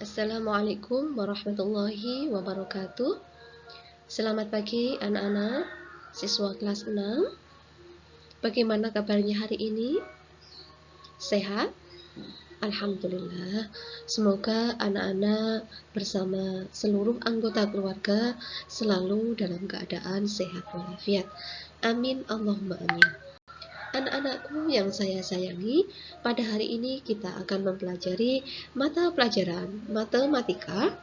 Assalamualaikum warahmatullahi wabarakatuh. Selamat pagi anak-anak siswa kelas 6. Bagaimana kabarnya hari ini? Sehat? Alhamdulillah. Semoga anak-anak bersama seluruh anggota keluarga selalu dalam keadaan sehat walafiat. Amin Allahumma amin. Anak-anakku yang saya sayangi, pada hari ini kita akan mempelajari mata pelajaran matematika,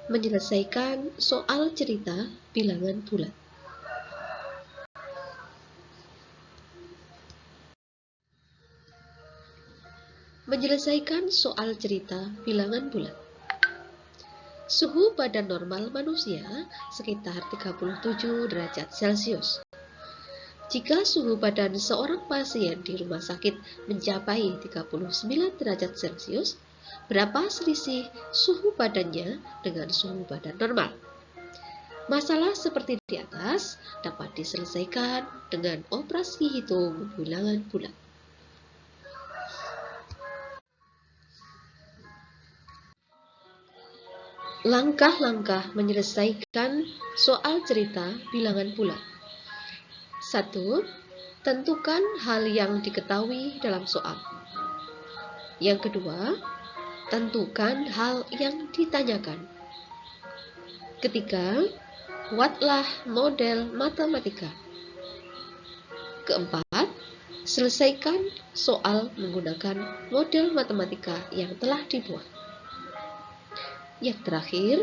menyelesaikan soal cerita bilangan bulat. Menyelesaikan soal cerita bilangan bulat. Suhu badan normal manusia sekitar 37 derajat Celcius. Jika suhu badan seorang pasien di rumah sakit mencapai 39 derajat Celcius, berapa selisih suhu badannya dengan suhu badan normal? Masalah seperti di atas dapat diselesaikan dengan operasi hitung bilangan bulat. Langkah-langkah menyelesaikan soal cerita bilangan bulat. 1. Tentukan hal yang diketahui dalam soal. Yang kedua, tentukan hal yang ditanyakan. Ketiga, buatlah model matematika. Keempat, selesaikan soal menggunakan model matematika yang telah dibuat. Yang terakhir,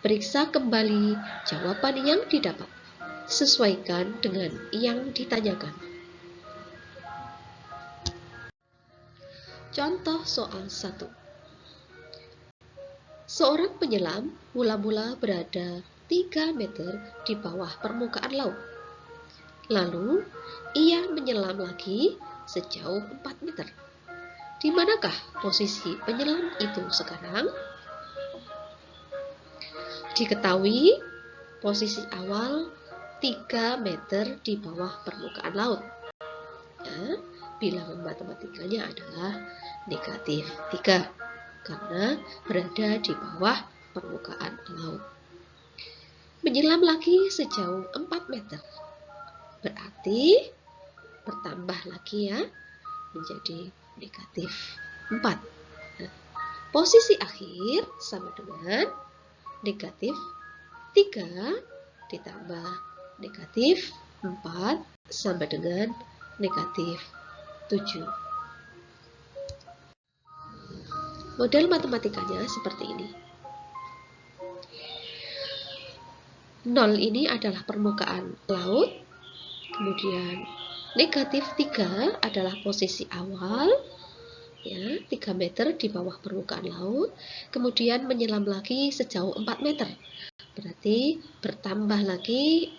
periksa kembali jawaban yang didapat. Sesuaikan dengan yang ditanyakan. Contoh soal 1. Seorang penyelam mula-mula berada 3 meter di bawah permukaan laut. Lalu, ia menyelam lagi sejauh 4 meter. Di manakah posisi penyelam itu sekarang? Diketahui posisi awal 3 meter di bawah permukaan laut. Nah, bilangan matematikanya adalah negatif 3 karena berada di bawah permukaan laut. Menyelam lagi sejauh 4 meter. Berarti bertambah lagi ya menjadi negatif 4. Nah, posisi akhir sama dengan negatif 3 ditambah negatif 4 sama dengan negatif 7. Model matematikanya seperti ini. 0 ini adalah permukaan laut, kemudian negatif 3 adalah posisi awal, ya, 3 meter di bawah permukaan laut, kemudian menyelam lagi sejauh 4 meter. Berarti bertambah lagi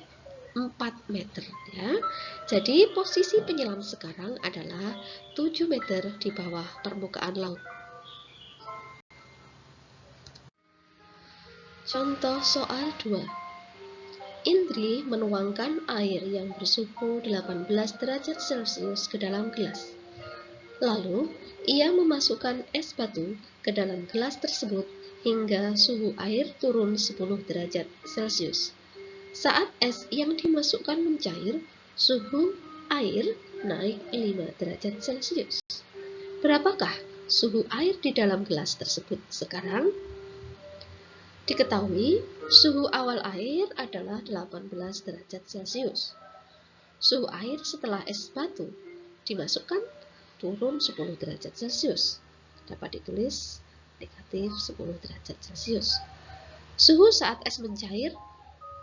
4 meter ya. Jadi posisi penyelam sekarang adalah 7 meter di bawah permukaan laut. Contoh soal 2. Indri menuangkan air yang bersuhu 18 derajat Celcius ke dalam gelas. Lalu, ia memasukkan es batu ke dalam gelas tersebut hingga suhu air turun 10 derajat Celcius. Saat es yang dimasukkan mencair, suhu air naik 5 derajat Celcius. Berapakah suhu air di dalam gelas tersebut sekarang? Diketahui, suhu awal air adalah 18 derajat Celcius. Suhu air setelah es batu dimasukkan turun 10 derajat Celcius. Dapat ditulis negatif 10 derajat Celcius. Suhu saat es mencair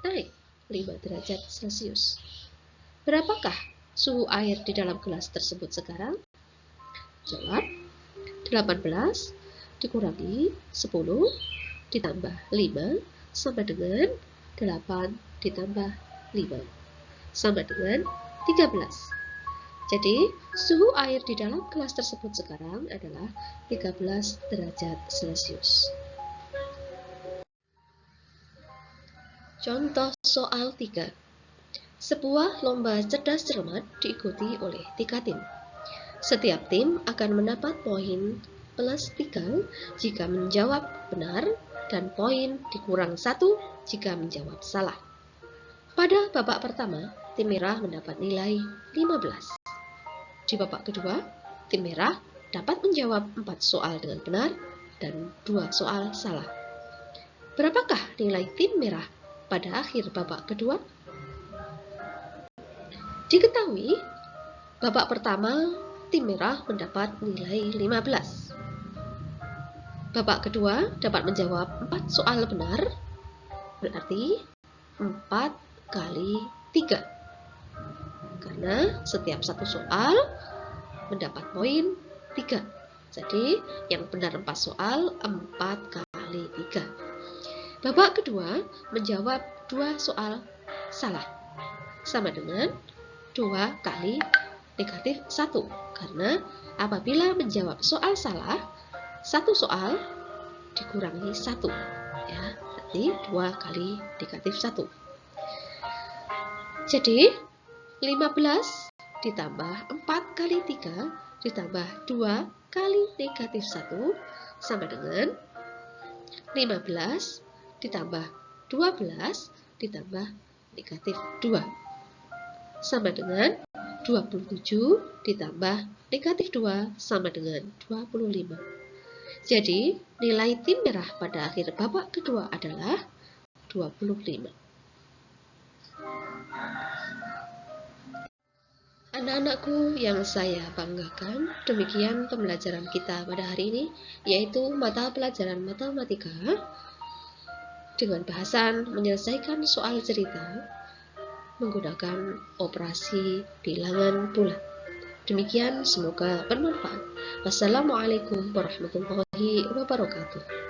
naik 5 derajat Celcius. Berapakah suhu air di dalam gelas tersebut sekarang? Jawab, 18 dikurangi 10 ditambah 5 sama dengan 8 ditambah 5 sama dengan 13. Jadi, suhu air di dalam gelas tersebut sekarang adalah 13 derajat Celcius. Contoh soal 3. Sebuah lomba cerdas cermat diikuti oleh 3 tim. Setiap tim akan mendapat poin plus 3 jika menjawab benar, dan poin dikurang 1 jika menjawab salah. Pada babak pertama, tim merah mendapat nilai 15. Di babak kedua, tim merah dapat menjawab 4 soal dengan benar dan 2 soal salah. Berapakah nilai tim merah pada akhir babak kedua? Diketahui, babak pertama tim merah mendapat nilai 15. Babak kedua dapat menjawab 4 soal benar, berarti 4 kali 3. Karena setiap satu soal mendapat poin 3. Jadi yang benar 4 soal, 4 kali 3. Babak kedua menjawab 2 soal salah, sama dengan 2 kali negatif 1. Karena apabila menjawab soal salah, 1 soal dikurangi 1. Ya, berarti 2 kali negatif 1. Jadi 15 ditambah 4 kali 3 ditambah 2 kali negatif 1 sama dengan 15 ditambah 12 ditambah negatif 2 sama dengan 27 ditambah negatif 2 sama dengan 25. Jadi nilai tim merah pada akhir babak kedua adalah 25. Anak-anakku yang saya banggakan, demikian pembelajaran kita pada hari ini, yaitu mata pelajaran matematika dengan bahasan menyelesaikan soal cerita menggunakan operasi bilangan bulat. Demikian, semoga bermanfaat. Wassalamualaikum warahmatullahi wabarakatuh.